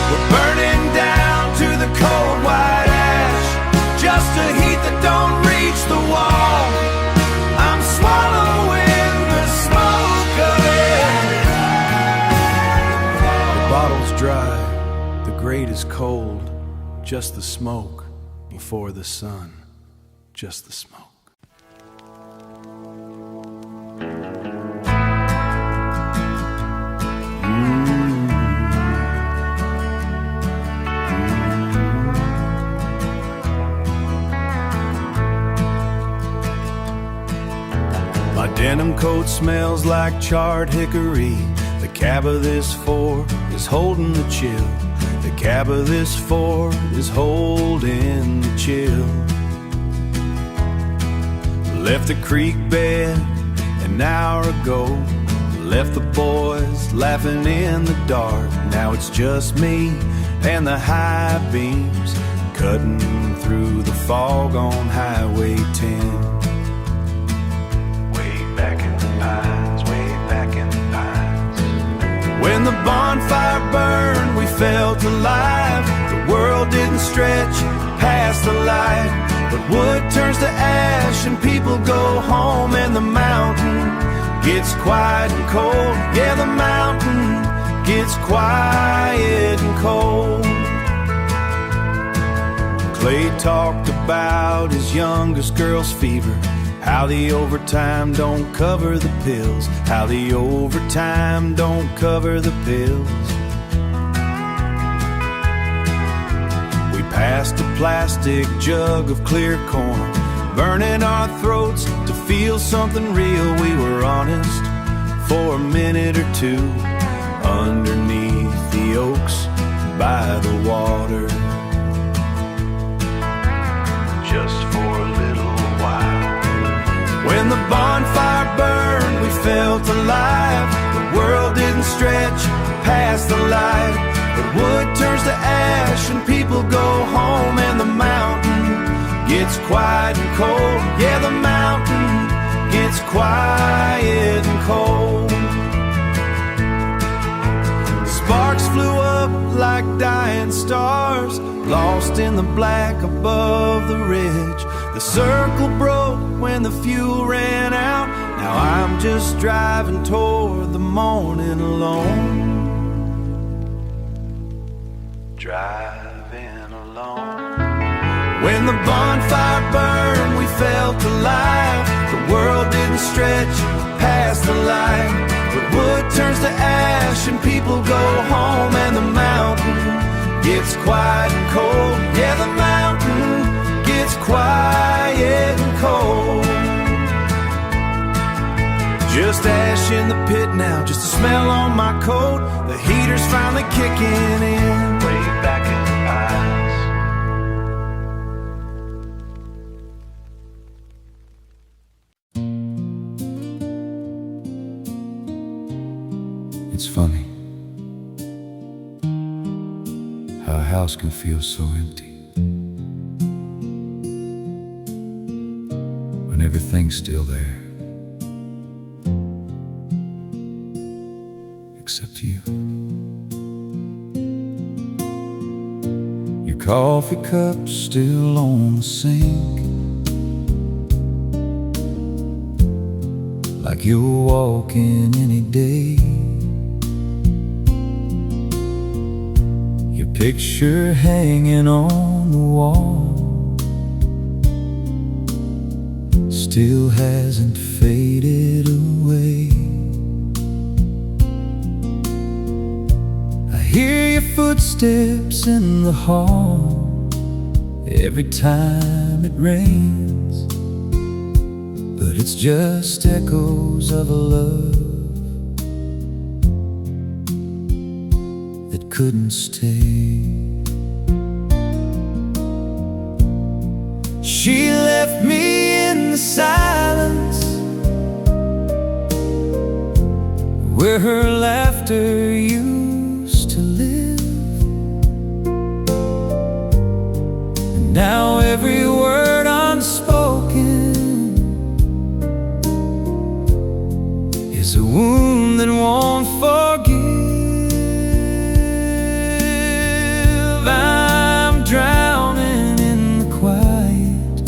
We're burning down to the cold white ash, just a heat that don't reach the wall. I'm swallowing the smoke of it. The bottle's dry, the grate is cold, just the smoke before the sun, just the smoke. My denim coat smells like charred hickory. The cab of this Ford is holding the chill. The cab of this Ford is holding the chill. Left the creek bed an hour ago. Left the boys laughing in the dark. Now it's just me and the high beams cutting through the fog on Highway 10. When the bonfire burned, we felt alive. The world didn't stretch past the light, but wood turns to ash and people go home, and the mountain gets quiet and cold. Yeah, the mountain gets quiet and cold. Clay talked about his youngest girl's fever, how the overtime don't cover the pills, how the overtime don't cover the pills. We passed a plastic jug of clear corn, burning our throats to feel something real. We were honest for a minute or two underneath the oaks by the water, just for a little while. When the bonfire burned, we felt alive. The world didn't stretch past the light, but wood turns to ash and people go home, and the mountain gets quiet and cold. Yeah, the mountain gets quiet and cold. Sparks flew up like dying stars, lost in the black above the ridge. The circle broke when the fuel ran out. Now I'm just driving toward the morning alone. Driving alone. When the bonfire burned, we felt alive. The world didn't stretch past the light, but wood turns to ash and people go home, and the mountain gets quiet and cold. Yeah, the mountain gets quiet and cold. Just ash in the pit now, just a smell on my coat. The heater's finally kicking in, way back in the pines. It's funny how a house can feel so empty when everything's still there, except you. Your coffee cup still on the sink, like you're walking any day. Your picture hanging on the wall still hasn't faded away. I hear your footsteps in the hall every time it rains, but it's just echoes of a love that couldn't stay. She left me in the silence where her laughter used to live, and now every word unspoken is a wound that won't forgive. I'm drowning in the quiet,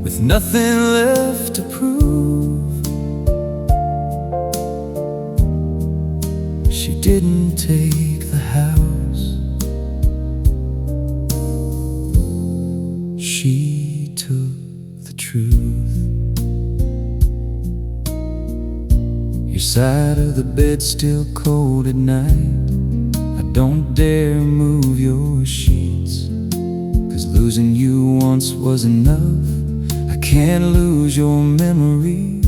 with nothing left to prove. She didn't take the house. side of the bed still cold at night. I don't dare move your sheets, 'cause losing you once was enough. I can't lose your memory.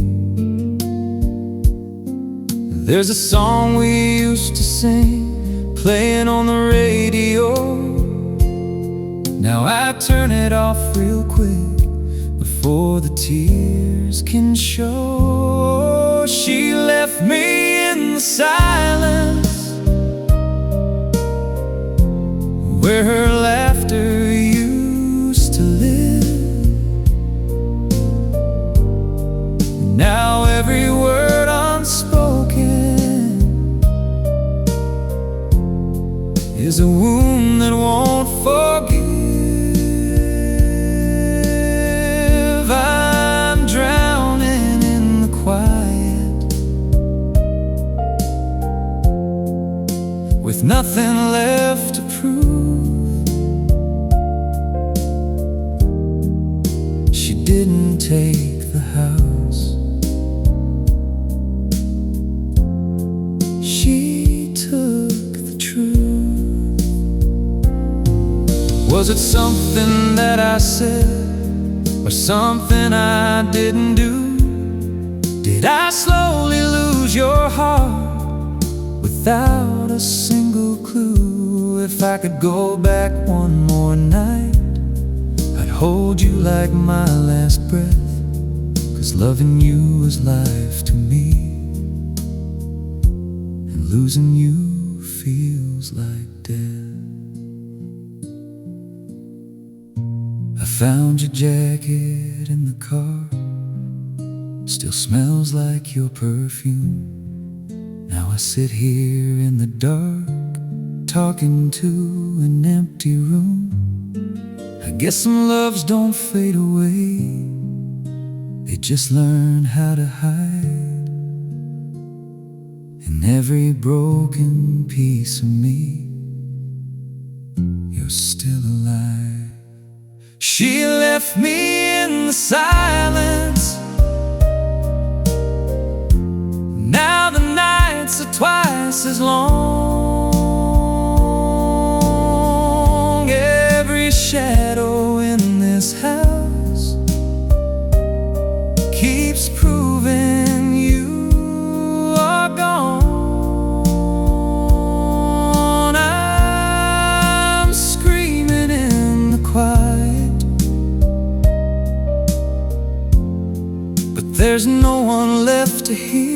There's a song we used to sing, playing on the radio. Now I turn it off real quick before the tears can show. She left me in the silence, where her laughter used to live. Now every word unspoken is a wound that won't forgive. I'm drowning in the quiet, with nothing left to prove. She didn't take the house, she took the truth. Was it something that I said, or something I didn't do? Did I slowly lose your heart without a single clue? If I could go back one more night, I'd hold you like my last breath, 'cause loving you was life to me, and losing you feels like death. I found your jacket in the car, still smells like your perfume. Now I sit here in the dark, talking to an empty room. I guess some loves don't fade away, they just learn how to hide. In every broken piece of me, you're still alive. She left me in the silence, now the nights are twice as long. Every shadow in this house keeps proving you are gone. I'm screaming in the quiet, but there's no one left to hear.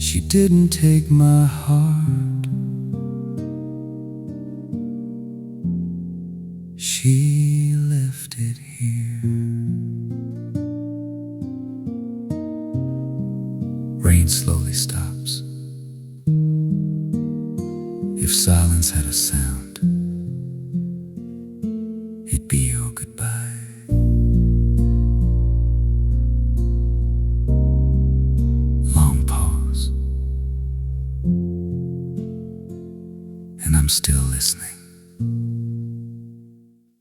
She didn't take my heart, she left it here. Rain slowly stops. If silence had a sound, it'd be your goodbye. Long pause, and I'm still listening.